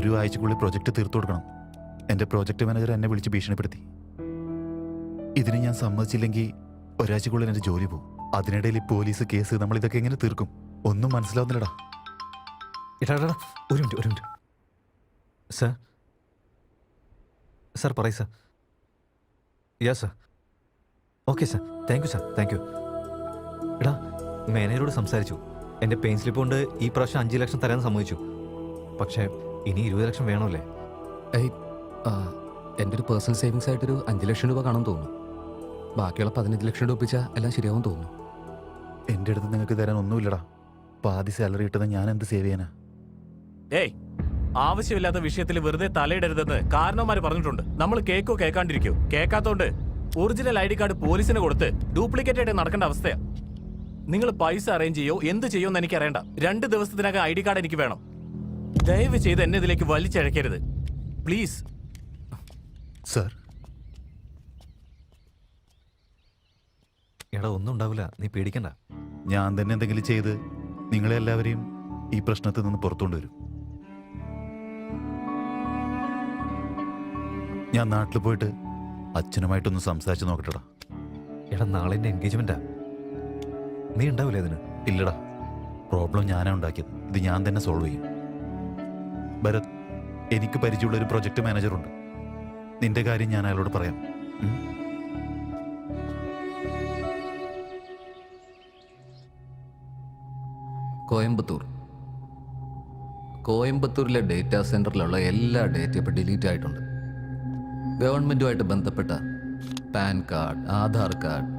ഒരു ആഴ്ചക്കുള്ളിൽ പ്രൊജക്റ്റ് തീർത്തു കൊടുക്കണം. എൻ്റെ പ്രോജക്റ്റ് മാനേജർ എന്നെ വിളിച്ച് ഭീഷണിപ്പെടുത്തി. ഇതിന് ഞാൻ സമ്മതിച്ചില്ലെങ്കിൽ ഒരാഴ്ചക്കുള്ളിൽ എൻ്റെ ജോലി പോകും. അതിനിടയിൽ പോലീസ് കേസ്, നമ്മൾ ഇതൊക്കെ എങ്ങനെ തീർക്കും? ഒന്നും മനസ്സിലാവുന്നില്ലടാ. ഒരു മിനിറ്റ് സാർ. സാർ പറയൂ sir. Yeah sir. Okay sir. Thank you sir. Thank you. എടാ, മാനേജറോട് സംസാരിച്ചു. എൻ്റെ പെയിൻ സ്ലിപ്പ് കൊണ്ട് ഈ പ്രാവശ്യം 5 ലക്ഷം തരാൻ സമ്മതിച്ചു. പക്ഷേ ഇനി 20 ലക്ഷം വേണമല്ലേ? എൻ്റെ ഒരു പേഴ്സണൽ സേവിങ്സ് ആയിട്ടൊരു 5 ലക്ഷം രൂപ കാണുമെന്ന് തോന്നുന്നു. ബാക്കിയുള്ള 15 ലക്ഷം രൂപ ഒപ്പിച്ചാൽ എല്ലാം ശരിയാവും തോന്നുന്നു. എൻ്റെ അടുത്ത് നിങ്ങൾക്ക് തരാൻ ഒന്നുമില്ലടാ. പാതി സാലറി കിട്ടുന്ന ഞാൻ എന്ത് സേവ് ചെയ്യാനാ? ഏയ്, ആവശ്യമില്ലാത്ത വിഷയത്തിൽ വെറുതെ തലയിടരുതെന്ന് കാരണവന്മാര് പറഞ്ഞിട്ടുണ്ട്. നമ്മൾ കേക്കോ കേൾക്കാണ്ടിരിക്കോ? കേൾക്കാത്തോണ്ട് ഒറിജിനൽ ID കാർഡ് പോലീസിന് കൊടുത്ത് ഡ്യൂപ്ലിക്കേറ്റ് ആയിട്ട് നടക്കേണ്ട അവസ്ഥയാ. നിങ്ങൾ പൈസ അറേഞ്ച് ചെയ്യോ എന്ത് ചെയ്യുമെന്ന് എനിക്ക് അറിയണ്ട. 2 ദിവസത്തിനകം ID കാർഡ് എനിക്ക് വേണം. ദയവ് ചെയ്ത് എന്നെ ഇതിലേക്ക് വലിച്ചഴക്കരുത് പ്ലീസ്. സാർ, എടാ, ഒന്നും ഉണ്ടാവില്ല, നീ പേടിക്കണ്ട. ഞാൻ തന്നെ എന്തെങ്കിലും ചെയ്ത് നിങ്ങളെല്ലാവരെയും ഈ പ്രശ്നത്തിൽ നിന്ന് പുറത്തുകൊണ്ടുവരും. ഞാൻ നാട്ടിൽ പോയിട്ട് അച്ഛനുമായിട്ടൊന്ന് സംസാരിച്ച് നോക്കട്ടെടാ. എടാ, നാളെ എൻ്റെ എൻഗേജ്മെൻറ്റാ. നീ ഉണ്ടാവില്ലേ അതിന്? ഇല്ലടാ, പ്രോബ്ലം ഞാനാ ഉണ്ടാക്കിയത്. ഇത് ഞാൻ തന്നെ സോൾവ് ചെയ്യും. ഭരത്, എനിക്ക് പരിചയമുള്ള ഒരു പ്രൊജക്ട് മാനേജറുണ്ട്. നിന്റെ കാര്യം ഞാൻ അയാളോട് പറയാം. കോയമ്പത്തൂരിലെ ഡേറ്റാ സെന്ററിലുള്ള എല്ലാ ഡേറ്റയും ഇപ്പോൾ ഡിലീറ്റ് ആയിട്ടുണ്ട്. ഗവൺമെൻറ്റുമായിട്ട് ബന്ധപ്പെട്ട പാൻ കാർഡ്, ആധാർ കാർഡ്,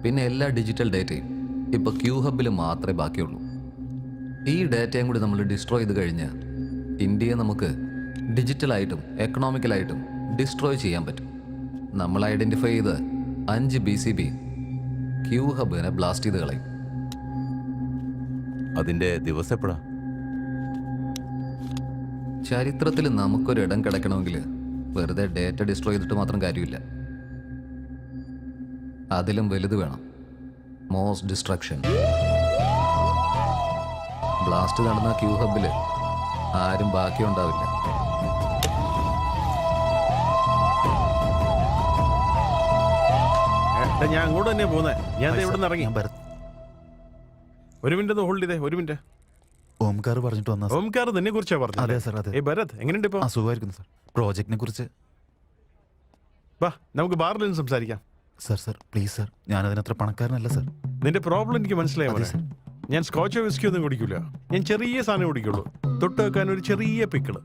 പിന്നെ എല്ലാ ഡിജിറ്റൽ ഡേറ്റയും ഇപ്പോൾ ക്യൂ ഹബിൽ മാത്രമേ ബാക്കിയുള്ളൂ. ഈ ഡേറ്റയും കൂടി നമ്മൾ ഡിസ്ട്രോയ് ചെയ്ത് കഴിഞ്ഞാൽ ഇന്ത്യയെ നമുക്ക് ഡിജിറ്റലായിട്ടും എക്കണോമിക്കലായിട്ടും ഡിസ്ട്രോയ് ചെയ്യാൻ പറ്റും. നമ്മൾ ഐഡൻറ്റിഫൈ ചെയ്ത് 5 BCB ക്യൂ ഹബിനെ ബ്ലാസ്റ്റ് ചെയ്ത് കളയും. അതിന്റെ ദിവസം എപ്പോഴാ? ചരിത്രത്തിൽ നമുക്കൊരിടം കിടക്കണമെങ്കിൽ വെറുതെ ഡേറ്റ ഡിസ്ട്രോയ് ചെയ്തിട്ട് മാത്രം കാര്യമില്ല. അതിലും വലുത് വേണം, മോസ്റ്റ് ഡിസ്ട്രക്ഷൻ. ബ്ലാസ്റ്റ് നടന്ന ക്യൂ ഹബിൽ ആരും ബാക്കിയുണ്ടാവില്ല. ഞാൻ അങ്ങോട്ട് തന്നെ പോകുന്നത്. ഞാൻ ഇവിടെ നിന്ന് ഇറങ്ങി. ഞാൻ ഭരത്. ഒരു മിനിറ്റ് ഹോൾഡ് ചെയ്തേ. ഒരു മിനിറ്റ്. ഓംകാർ പറഞ്ഞിട്ട് വന്ന ഓംകാർ നിന്നെ കുറിച്ചാ പറഞ്ഞു. അതെ സാർ, അതെ. ഭരത്, എങ്ങനെയുണ്ട് ഇപ്പൊ? സുഖമായിരിക്കുന്നു സാർ. പ്രോജക്റ്റിനെ കുറിച്ച് വാ, നമുക്ക് ബാറിൽ നിന്ന് സംസാരിക്കാം. സാർ പ്ലീസ് സാർ, ഞാനതിനത്ര പണക്കാരനല്ല സാർ. നിന്റെ പ്രോബ്ലം എനിക്ക് മനസ്സിലായി മോനെ. ഞാൻ സ്കോച്ചോ വിസ്കി ഒന്നും കുടിക്കില്ല. ഞാൻ ചെറിയ സാധനം കുടിക്കുള്ളൂ. തൊട്ട് വെക്കാൻ ഒരു ചെറിയ പിക്കിള്.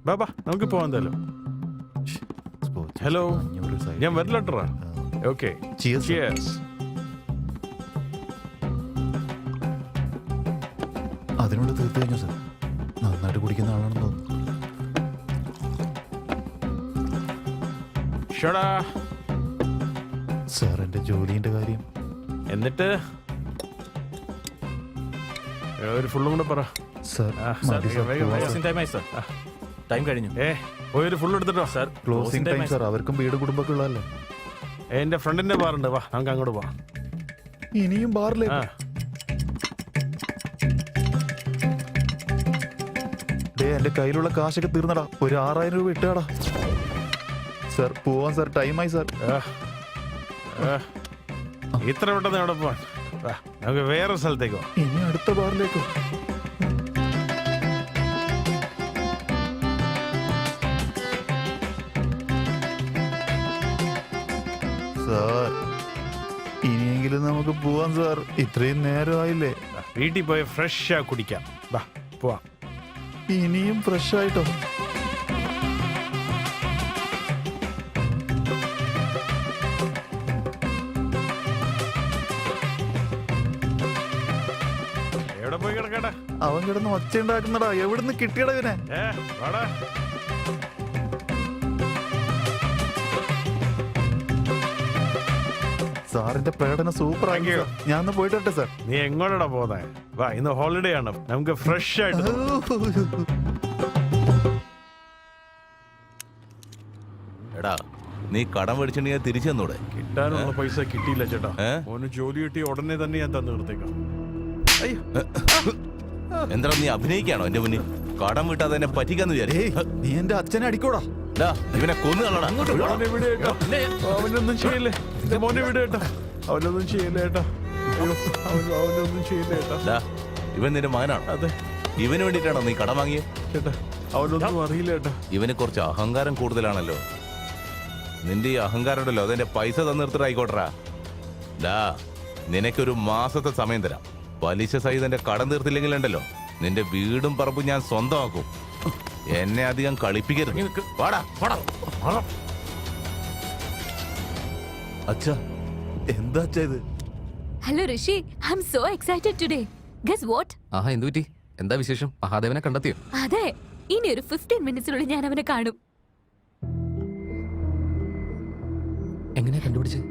ബാബാ, നമുക്ക് പോവാൻ എന്തായാലും. ഹലോ, ഞാൻ വരലോട്ടറാ. Okay, cheers. അതിനോട് തീർത്തു കഴിഞ്ഞു സാർ. നന്നായിട്ട് കുടിക്കുന്ന ആളാണെന്ന് തോന്നുന്നു. സാർ, എൻ്റെ ജോലിന്റെ കാര്യം. എന്നിട്ട് ഒരു ഫുള്ളും കൂടെ പറ. സാർ, ടൈം കഴിഞ്ഞു. ഒരു ഫുൾ എടുത്തിട്ടോ. Sir, closing time sir. അവർക്കും വീട് കുടുംബമൊക്കെ ഉള്ളതല്ലേ. എന്റെ ഫ്രണ്ടിന്റെ ബാറുണ്ട്, വാ നമുക്ക് അങ്ങോട്ട് പോവാം. ഇനിയും ബാറിലേ? എന്റെ കയ്യിലുള്ള കാശൊക്കെ തീർന്നടാ. ഒരു 6000 രൂപ ഇട്ടാടാ. സാർ പോവാൻ സാർ, ടൈമായി സാർ. ഇത്ര പെട്ടെന്ന് എവിടെ പോവാൻ? നമുക്ക് വേറെ സ്ഥലത്തേക്കോ? ഇനി അടുത്ത ബാറിലേക്കോ? സാർ, ഇനിയെങ്കിലും നമുക്ക് പോവാം സാർ. ഇത്രയും നേരമായില്ലേ. വീട്ടിൽ പോയി ഫ്രഷാ കുടിക്കാം. വാ പോവാം. ഇനിയും ഫ്രഷ് ആയിട്ടോ? എവിടെ പോയി കിടക്കട്ടെ? അവൻ കിടന്ന് ഒച്ച ഉണ്ടാക്കുന്നടാ. എവിടുന്ന് കിട്ടിയടാ ഇവനെ? വാടാ. സാറിന്റെ പ്രകടനം സൂപ്പർ ആക്കി. ഞാൻ ഒന്ന് പോയിട്ട് വരട്ടെ സാർ. നീ എങ്ങോട്ടാ പോന്നെ? വാ, ഇന്ന് ഹോളിഡേ ആണ്. നമുക്ക് ഫ്രഷ് ആയിട്ട്. എടാ, നീ കടം മേടിച്ചിട്ടുണ്ടെങ്കിൽ തിരിച്ചു തന്നൂടെ? കിട്ടാനുള്ള പൈസ കിട്ടിയില്ല ചേട്ടാ. മോന് ജോലി കിട്ടി ഉടനെ തന്നെ ഞാൻ തന്നു നിർത്തേക്കാം. എന്താ നീ അഭിനയിക്കാണോ എന്റെ മുന്നിൽ? കടം വിട്ടാതെ എന്നെ പറ്റിക്കാന്ന് വിചാരിച്ചു. ഏയ് നീ എന്റെ അച്ഛനെ അടിക്കോടാ. ഡാ, ഇവനെ കൊന്നു കളടാ. അവനെ വിട് കേട്ടോ. അവനൊന്നും ചെയ്യില്ലേ. എന്റെ മോനെ വിട് കേട്ടോ. അവനൊന്നും ചെയ്യില്ല കേട്ടോ. അയ്യോ, അവനൊന്നും ചെയ്യില്ല കേട്ടോ. ഡാ, ഇവൻ നിന്റെ മകനാണ്. അതെ ഇവന് വേണ്ടിയിട്ടാണോ നീ കടം വാങ്ങിയേ? ചേട്ടാ, അവനൊന്നും അറിയില്ല കേട്ടോ. ഇവന് കുറച്ച് അഹങ്കാരം കൂടുതലാണല്ലോ. നിന്റെ ഈ അഹങ്കാരം ഉണ്ടല്ലോ, അതെന്റെ പൈസ തന്നിർത്തിട്ടായിക്കോട്ടറാ. ഡാ, നിനക്കൊരു മാസത്തെ സമയം തരാം. പലിശ സഹിതന്റെ കടം തീർത്തില്ലെങ്കിലുണ്ടല്ലോ, നിന്റെ വീടും പറമ്പും ഞാൻ സ്വന്തമാക്കും. എന്നെ അധികം കളിപ്പിക്കരുത്. വാടാ, വാടാ. അച്ഛാ, എന്താ അച്ഛാ ഇത്? Hello Rishi, I'm so excited today. Guess what? ആഹാ, എന്തു പറ്റി? എന്താ വിശേഷം? മഹാദേവനെ കണ്ടെത്തിയോ? അതെ, ഇനി ഒരു 15 മിനിറ്റ്സിനുള്ളിൽ ഞാൻ അവനെ കാണും. എങ്ങനെയാ കണ്ടുപിടിച്ചത്?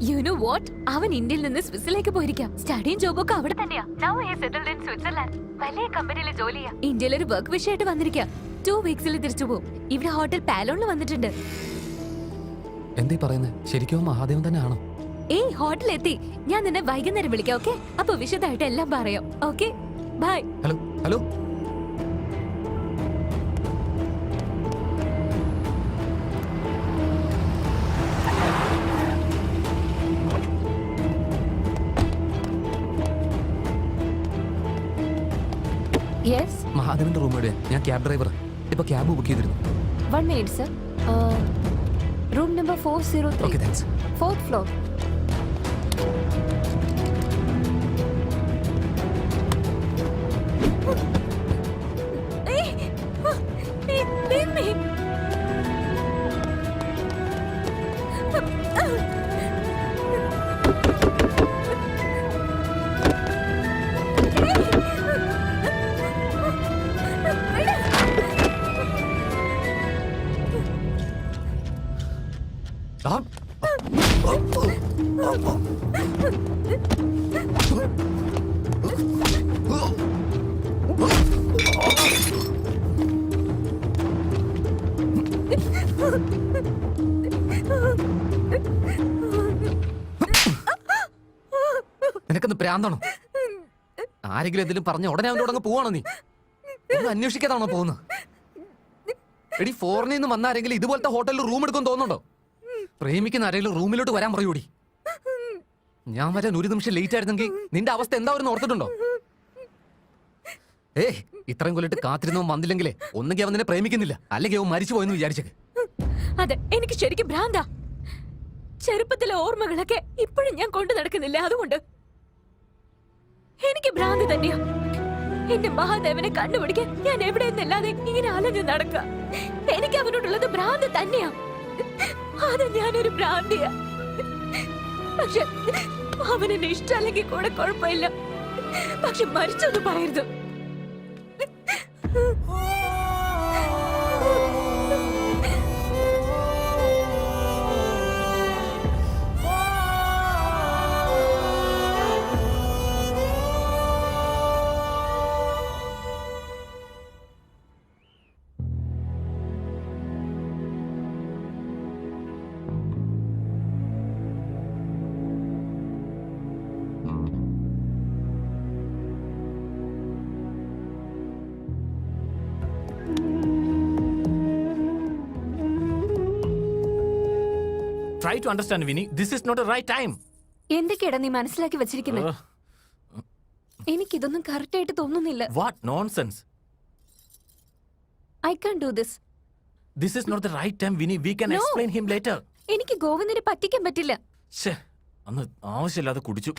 You know what? അവൻ ഇന്ത്യയിൽ നിന്ന് സ്വിറ്റ്സർലൻഡിലേക്ക് പോയിരിക്കാം. സ്റ്റഡിയും ജോബും ഒക്കെ അവിടെ തന്നെയാ. Now he is settled in Switzerland. വലിയ കമ്പനിയിൽ ജോലിയാ. ഇന്ത്യയിൽ ഒരു വർക്ക് വിഷയമായിട്ട് വന്നിരിക്കാം. 2 വീക്സിൽ തിരിച്ചു പോകും. ഇവിടെ ഹോട്ടൽ പാലോണിൽ വന്നിട്ടുണ്ട്. എന്തേ പറയുന്നത്? ശരിക്കും മഹാദേവൻ തന്നെ ആണോ? ഏയ്, ഹോട്ടലിൽ എത്തി. ഞാൻ നിന്നെ വൈകുന്നേരം വിളിക്കാം. ഓക്കെ? അപ്പൊ വിശദമായിട്ട് എല്ലാം പറയാം. Okay, bye. Hello hello. Yes, മഹാദേവന്റെ റൂം എവിടെ? ഞാൻ ക്യാബ് ഡ്രൈവർ. ഇപ്പൊ ക്യാബ് ബുക്ക് ചെയ്തിരുന്നു. 1 minute sir. Room number 403. Okay, thanks. 4th floor. Leave me. ആ, നിനക്കൊന്ന് പ്രാന്താണോ? ആരെങ്കിലും എന്തെങ്കിലും പറഞ്ഞ ഉടനെ അവൻ്റെ കൂടെ അങ്ങ് പോവാണോ നീ? ഒന്ന് അന്വേഷിക്കാതാണോ പോകുന്നത്? എടി, ഫോറിനിൽ നിന്ന് വന്ന ആരെങ്കിലും ഇതുപോലത്തെ ഹോട്ടലിൽ റൂം എടുക്കും തോന്നുന്നുണ്ടോ? പ്രേമിക്കുന്ന ആരെങ്കിലും റൂമിലോട്ട് വരാൻ പറയൂടി. ഞാൻ വരാൻ ഒരു നിമിഷം ലേറ്റ് ആയിരുന്നെങ്കിൽ നിന്റെ അവസ്ഥ എന്താ ഒരു ഓർത്തിട്ടുണ്ടോ? ഇത്രയും കൊല്ലിട്ട് കാത്തിരുന്നവൻ വന്നില്ലെങ്കിലേ ഒന്നെങ്കിൽ അവൻ നിന്നെ പ്രേമിക്കുന്നില്ല, അല്ലെങ്കിൽ അവൻ മരിച്ചു പോയെന്ന് വിചാരിച്ചേക്ക്. അതെ, എനിക്ക് ശരിക്കും ഭ്രാന്താ. ചെറുപ്പത്തിലെ ഓർമ്മകളൊക്കെ ഇപ്പോഴും ഞാൻ കൊണ്ടു നടക്കുന്നില്ല. അതുകൊണ്ട് എനിക്ക് ഭ്രാന്ത് തന്നെയാ. എന്റെ മഹാദേവനെ കണ്ടുപിടിക്കാൻ ഞാൻ എവിടെ നിന്നല്ലാതെ ഇങ്ങനെ അലഞ്ഞു നടക്കുക. എനിക്ക് അവനോടുള്ളത് ഭ്രാന്ത് തന്നെയാ. അത് ഞാനൊരു ഭ്രാന്തിയാ. പക്ഷെ അവനെന്നെ ഇഷ്ടമല്ലെങ്കിൽ കൂടെ കുഴപ്പമില്ല. പക്ഷെ മരിച്ചൊന്നും പറയരുത്. Try to understand, Vinny. This is not the right time. എന്തൊക്കെയാടാ നീ മനസ്സിലാക്കി വെച്ചിരിക്കുന്നത്? എനിക്കിതൊന്നും കറക്റ്റ് ആയിട്ട് തോന്നുന്നില്ല. What nonsense. I can't do this. This is not the right time, Vinny. We can No. explain him later. എനിക്ക് ഗോവിന്ദനെ പറ്റിക്കാൻ പറ്റില്ല. ശ്ശേ, അന്ന് ആവശ്യമില്ലാതെ കുടിച്ചു.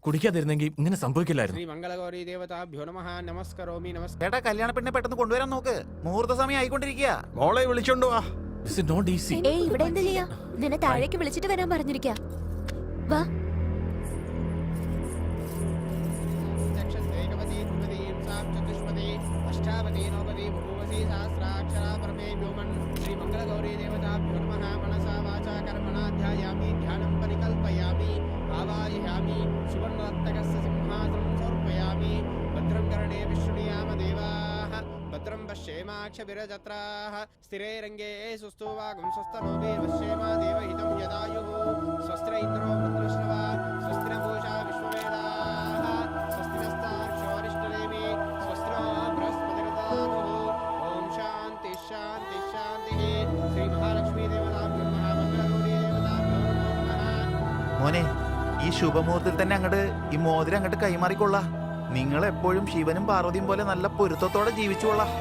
കുടിക്കാതിരുന്നെങ്കിൽ ഇങ്ങനെ സംഭവിക്കില്ലായിരുന്നു. ശ്രീ മംഗളഗൗരി ദേവതാഭ്യോ നമഃ. നമസ്കരോമി നമസ്കാരം. ചേട്ടാ, കല്യാണ പെണ്ണെ പെട്ടെന്ന് കൊണ്ടുവരാൻ നോക്ക്. മുഹൂർത്ത സമയം ആയിക്കൊണ്ടിരിക്കുക. മോളെ വിളിച്ചോണ്ട് വാ. This is not easy. ഏയ്, ഇവിടെ എന്താ ചെയ്യാ? നിന്നെ താഴേക്ക് വിളിച്ചിട്ട് വരാൻ പറഞ്ഞിരിക്കാ. വാ. ഏകവതി ദ്വിപദി സാം ചതുഷ്പദി അഷ്ടാവതി നവപദി ബഹുവതി സഹസ്രാക്ഷരാ പരമേ വ്യോമൻ. ശ്രീ മംഗളഗൗരി ദേവതാഭ്യോ നമഃ. മനസാ വാചാ കർമണാ ധ്യായാമി ധ്യാനം പരികൽപ്പയാമി ആവാഹയാമി സുവർണരത്നകസ്യ സിംഹാസനം സമർപ്പയാമി. ഭദ്രം കർണേ വിഷ്ണുയാമ ദേവാഃ ഭദ്രം പശ്യേമാക്ഷഭിരജത്രാഃ സ്ഥിരൈരംഗേ സുസ്തുവാഗം സ്വസ്തനോഭിർപശ്യേമാ ദേവഹിതം യദായുഃ. സ്വസ്ത്ര ഇന്ദ്രോ വൃത്രശ്രവാ സ്വസ്തി പൂഷാ വിശ്വവേദാഃ സ്വസ്തി നസ്താക്ഷോരിഷ്ടദേവി സ്വസ്ത്രോ ബൃഹസ്പതിർദാ മോനെ ഈ ശുഭമുഹൂർത്തത്തിൽ തന്നെ അങ്ങോട്ട് ഈ മോതിരം അങ്ങോട്ട് കൈമാറിക്കൊള്ള. നിങ്ങൾ എപ്പോഴും ശിവനും പാർവതിയും പോലെ നല്ല പൊരുത്തത്തോടെ ജീവിച്ചുകൊള്ളാം.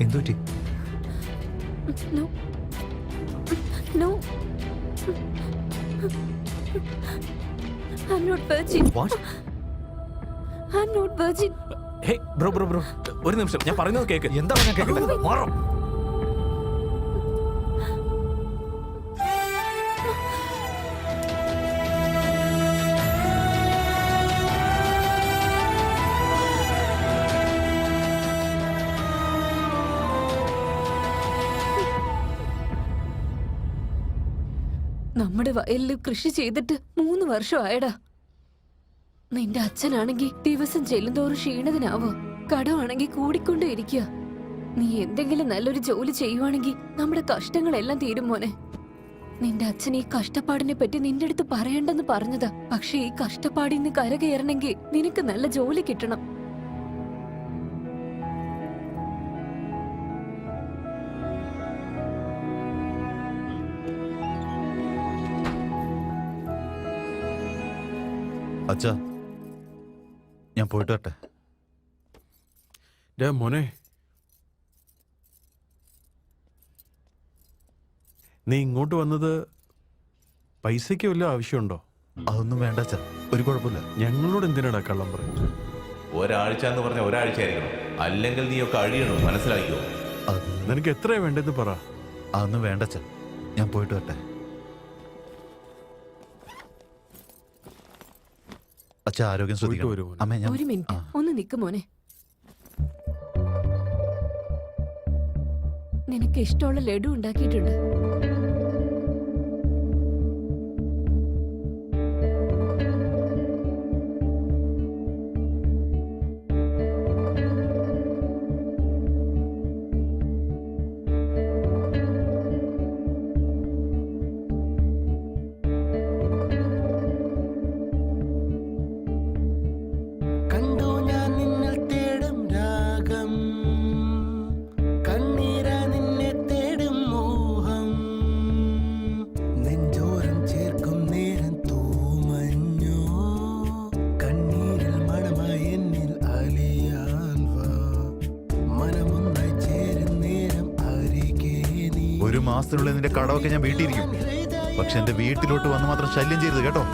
എന്തുപറ്റി? No. No. I'm not virgin. What? I'm not virgin. Hey bro bro bro ഒരു നിമിഷം, ഞാൻ പറയുന്നത് കേക്ക്. എന്താണ് ഞാൻ കേൾക്കുന്നത്? മാറോ. നമ്മുടെ വയലിൽ കൃഷി ചെയ്തിട്ട് 3 വർഷമായടാ. നിന്റെ അച്ഛനാണെങ്കി ദിവസം ചെല്ലുന്തോറും ക്ഷീണിതനാവോ, കടമാണെങ്കി കൂടിക്കൊണ്ടേ ഇരിക്കുക. നീ എന്തെങ്കിലും നല്ലൊരു ജോലി ചെയ്യുവാണെങ്കിൽ നമ്മുടെ കഷ്ടങ്ങളെല്ലാം തീരും മോനെ. നിന്റെ അച്ഛൻ ഈ കഷ്ടപ്പാടിനെ പറ്റി നിന്റെ അടുത്ത് പറയണ്ടെന്ന് പറഞ്ഞതാ. പക്ഷെ ഈ കഷ്ടപ്പാടിൽ നിന്ന് കരകയറണമെങ്കിൽ നിനക്ക് നല്ല ജോലി കിട്ടണം. അച്ഛാ, ഞാൻ പോയിട്ട് വരട്ടെ. ഡേ മോനെ, നീ ഇങ്ങോട്ട് വന്നത് പൈസയ്ക്ക് വല്ല ആവശ്യമുണ്ടോ? അതൊന്നും വേണ്ട അച്ഛാ, ഒരു കുഴപ്പമില്ല. ഞങ്ങളോട് എന്തിനാടാ കള്ളം പറയുന്നത്? ഒരാഴ്ച എന്ന് പറഞ്ഞ ഒരാഴ്ച ആയിരിക്കണം, അല്ലെങ്കിൽ നീയൊക്കെ അഴിയണം, മനസ്സിലാക്കിയോ? അത് നിനക്ക് എത്രയാ വേണ്ടതെന്ന് പറ. അതൊന്നും വേണ്ട അച്ഛാ, ഞാൻ പോയിട്ട് വരട്ടെ. അച്ഛാ, ആരോഗ്യം പോയിട്ട് വരൂ ശ്രദ്ധിക്കണം. മോനെ. അമ്മേ, ഞാൻ ഒരു മിനിറ്റ് ഒന്ന് നിക്ക് മോനെ. നിനക്ക് ഇഷ്ടമുള്ള ലഡു ഉണ്ടാക്കിയിട്ടുണ്ട്. കണ്ടു ഞാൻ നിന്നിൽ തേടും രാഗം, കണ്ണീരാ നിന്നെ തേടും മോഹം, നെഞ്ചോരം ചേർക്കും നേരം തൂമഞ്ഞോ, കണ്ണീരിൽ മണമായി എന്നിൽ അലിയാൻ വാ, മനമൊന്നായി ചേരും നേരം അരികെ നീ. ഒരു മാസത്തിനുള്ളിൽ നിന്റെ കടമൊക്കെ ഞാൻ വീട്ടിയിരിക്കും. പക്ഷെ എന്റെ വീട്ടിലോട്ട് വന്ന് മാത്രം ശല്യം ചെയ്യരുത് കേട്ടോ.